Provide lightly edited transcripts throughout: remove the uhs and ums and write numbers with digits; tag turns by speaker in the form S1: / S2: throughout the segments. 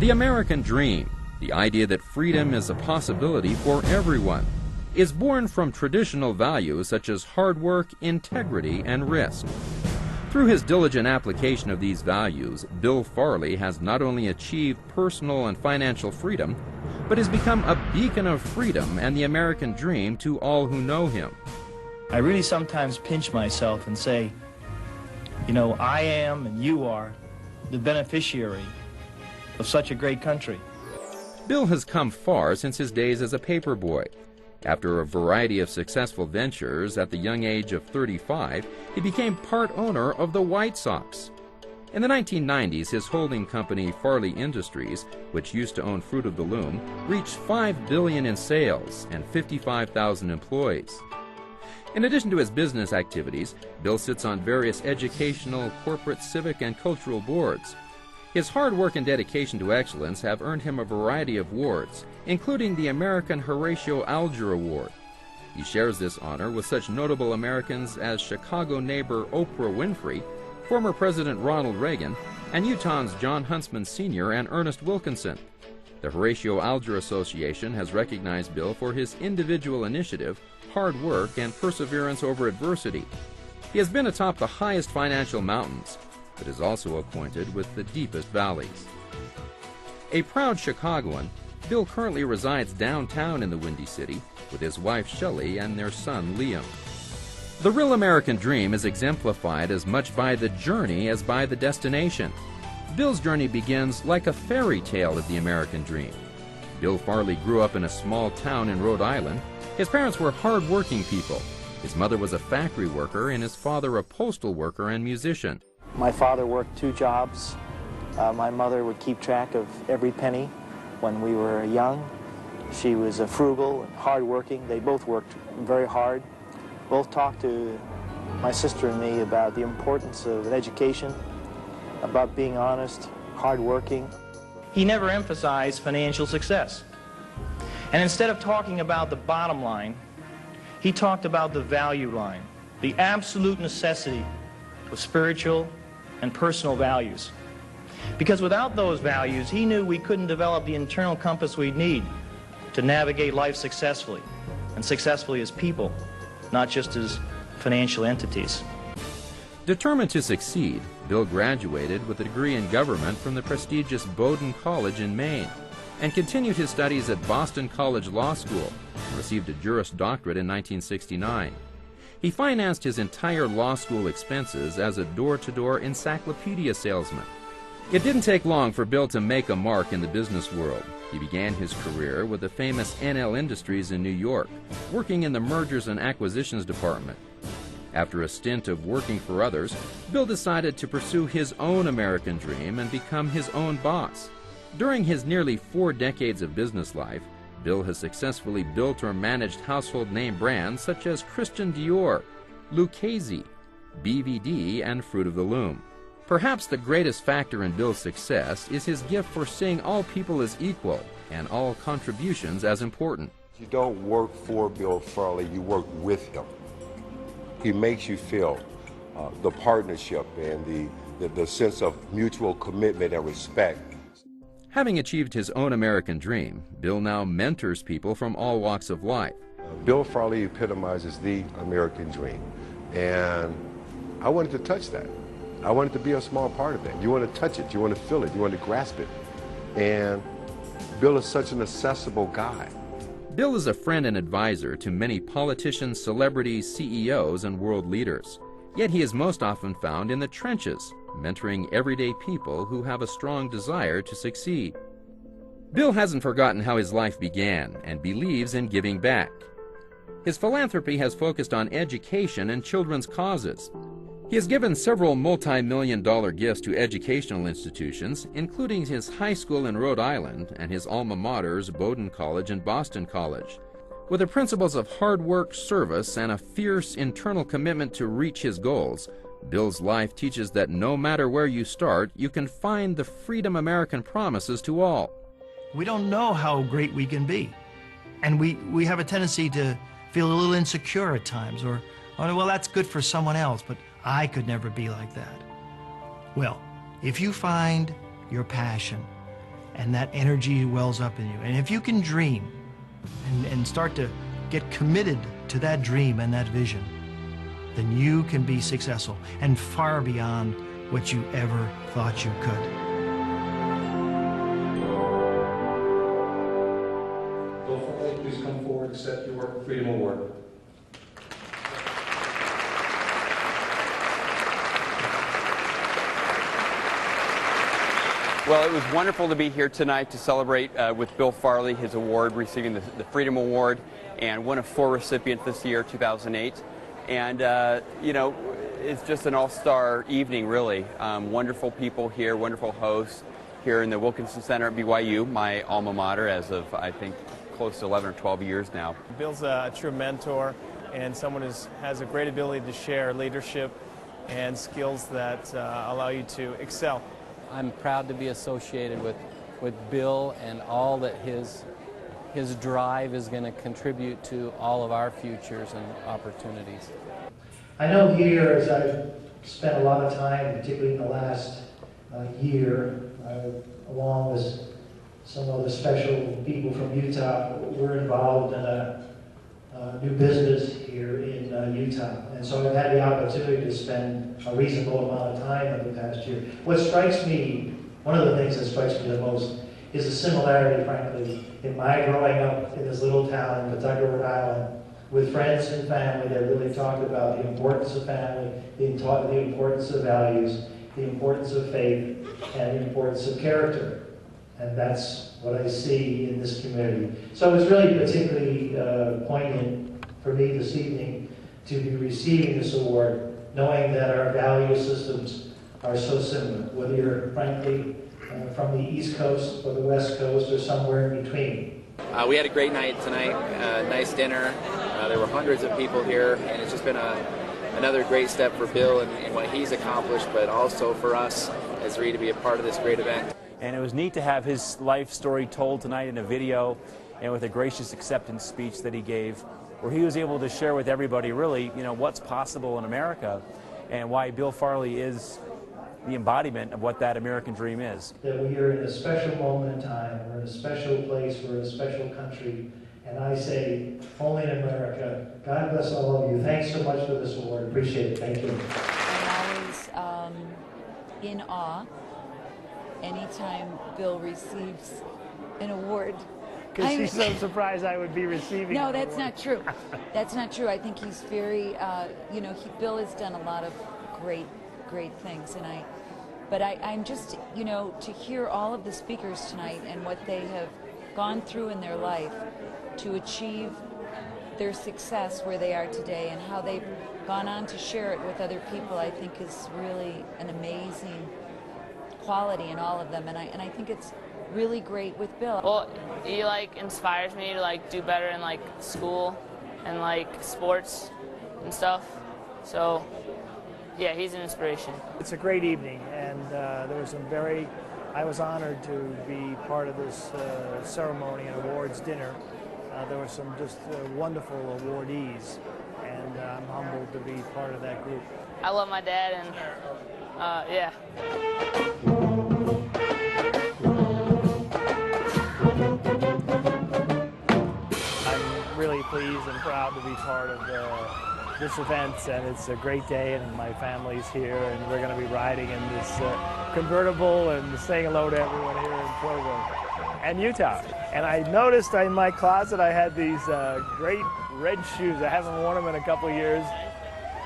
S1: The American dream, the idea that freedom is a possibility for everyone, is born from traditional values such as hard work, integrity, and risk. Through his diligent application of these values, Bill Farley has not only achieved personal and financial freedom, but has become a beacon of freedom and the American dream to all who know him.
S2: I really sometimes pinch myself and say, you know, I am and you are the beneficiary of such a great country.
S1: Bill has come far since his days as a paperboy. After a variety of successful ventures at the young age of 35, he became part owner of the White Sox. In the 1990s, his holding company, Farley Industries, which used to own Fruit of the Loom, reached $5 billion in sales and 55,000 employees. In addition to his business activities, Bill sits on various educational, corporate, civic, and cultural boards. His hard work and dedication to excellence have earned him a variety of awards, including the American Horatio Alger Award. He shares this honor with such notable Americans as Chicago neighbor Oprah Winfrey, former President Ronald Reagan, and Utah's John Huntsman Sr. and Ernest Wilkinson. The Horatio Alger Association has recognized Bill for his individual initiative, hard work, and perseverance over adversity. He has been atop the highest financial mountains, but is also acquainted with the deepest valleys. A proud Chicagoan, Bill currently resides downtown in the Windy City with his wife Shelley and their son Liam. The real American dream is exemplified as much by the journey as by the destination. Bill's journey begins like a fairy tale of the American dream. Bill Farley grew up in a small town in Rhode Island. His parents were hard-working people. His mother was a factory worker and his father a postal worker and musician.
S2: My father worked 2 jobs. My mother would keep track of every penny when we were young. She was frugal and hard-working. They both worked very hard. Both talked to my sister and me about the importance of an education, about being honest, hard-working. He never emphasized financial success. And instead of talking about the bottom line, he talked about the value line, the absolute necessity of spiritual and personal values. Because without those values, he knew we couldn't develop the internal compass we'd need to navigate life successfully, and successfully as people, not just as financial entities.
S1: Determined to succeed, Bill graduated with a degree in government from the prestigious Bowdoin College in Maine and continued his studies at Boston College Law School and received a Juris Doctorate in 1969. He financed his entire law school expenses as a door-to-door encyclopedia salesman. It didn't take long for Bill to make a mark in the business world. He began his career with the famous NL Industries in New York, working in the Mergers and Acquisitions Department. After a stint of working for others, Bill decided to pursue his own American dream and become his own boss. During his nearly 4 decades of business life, Bill has successfully built or managed household name brands such as Christian Dior, Lucchese, BVD, and Fruit of the Loom. Perhaps the greatest factor in Bill's success is his gift for seeing all people as equal and all contributions as important.
S3: You don't work for Bill Farley, you work with him. He makes you feel the partnership and the sense of mutual commitment and respect.
S1: Having achieved his own American dream, Bill now mentors people from all walks of life.
S3: Bill Farley epitomizes the American dream, and I wanted to touch that. I wanted to be a small part of that. You want to touch it, you want to feel it, you want to grasp it. And Bill is such an accessible guy.
S1: Bill is a friend and advisor to many politicians, celebrities, CEOs, and world leaders. Yet he is most often found in the trenches, mentoring everyday people who have a strong desire to succeed. Bill hasn't forgotten how his life began and believes in giving back. His philanthropy has focused on education and children's causes. He has given several multi-million-dollar gifts to educational institutions, including his high school in Rhode Island and his alma maters, Bowdoin College and Boston College. With the principles of hard work, service, and a fierce internal commitment to reach his goals, Bill's life teaches that no matter where you start, you can find the freedom American promises to all.
S4: We don't know how great we can be. And we have a tendency to feel a little insecure at times, or, oh, well, that's good for someone else, but I could never be like that. Well, if you find your passion and that energy wells up in you. And if you can dream and start to get committed to that dream and that vision, then you can be successful and far beyond what you ever thought you could.
S5: Bill Farley, please come forward and accept your Freedom Award.
S6: Well, it was wonderful to be here tonight to celebrate with Bill Farley, his award, receiving the Freedom Award, and one of 4 recipients this year, 2008. And, you know, it's just an all-star evening, really. Wonderful people here, wonderful hosts here in the Wilkinson Center at BYU, my alma mater as of, I think, close to 11 or 12 years now.
S7: Bill's a true mentor and someone who has a great ability to share leadership and skills that allow you to excel.
S8: I'm proud to be associated with Bill and all that his drive is going to contribute to all of our futures and opportunities.
S9: I know here, as I've spent a lot of time, particularly in the last year, along with some other special people from Utah, we're involved in a new business here in Utah. And so I've had the opportunity to spend a reasonable amount of time in the past year. What strikes me, one of the things that strikes me the most, is the similarity, frankly, in my growing up in this little town in Pawtucket, Rhode Island, with friends and family that really talked about the importance of family, the importance of values, the importance of faith, and the importance of character. And that's what I see in this community. So it's really particularly poignant for me this evening to be receiving this award, knowing that our value systems are so similar, whether you're, frankly, from the East Coast or the West Coast or somewhere in between.
S10: We had a great night tonight, nice dinner. There were hundreds of people here, and it's just been another great step for Bill and what he's accomplished, but also for us as Reed to be a part of this great event.
S11: And it was neat to have his life story told tonight in a video and with a gracious acceptance speech that he gave, where he was able to share with everybody really, you know, what's possible in America and why Bill Farley is the embodiment of what that American dream is.
S9: That we are in a special moment in time, we're in a special place, we're in a special country, and I say, only in America. God bless all of you. Thanks so much for this award. Appreciate it. Thank you.
S12: I'm always in awe anytime Bill receives an award.
S7: Because she's so surprised I would be receiving
S12: No,
S7: an
S12: that's
S7: award.
S12: not true. That's not true. I think he's very, you know, Bill has done a lot of great things, and I'm just, you know, to hear all of the speakers tonight and what they have gone through in their life to achieve their success where they are today and how they've gone on to share it with other people, I think is really an amazing quality in all of them, and I think it's really great with Bill.
S13: Well, he like inspires me to like do better in like school and like sports and stuff. So yeah, he's an inspiration.
S7: It's a great evening, and there was some I was honored to be part of this ceremony and awards dinner. There were some just wonderful awardees, and I'm humbled to be part of that group.
S13: I love my dad, and yeah.
S7: I'm really pleased and proud to be part of this event, and it's a great day, and my family's here, and we're going to be riding in this convertible and saying hello to everyone here in Provo and Utah. And I noticed in my closet I had these great red shoes. I haven't worn them in a couple of years,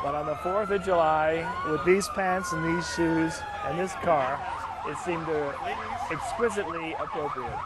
S7: but on the 4th of July, with these pants and these shoes and this car, it seemed exquisitely appropriate.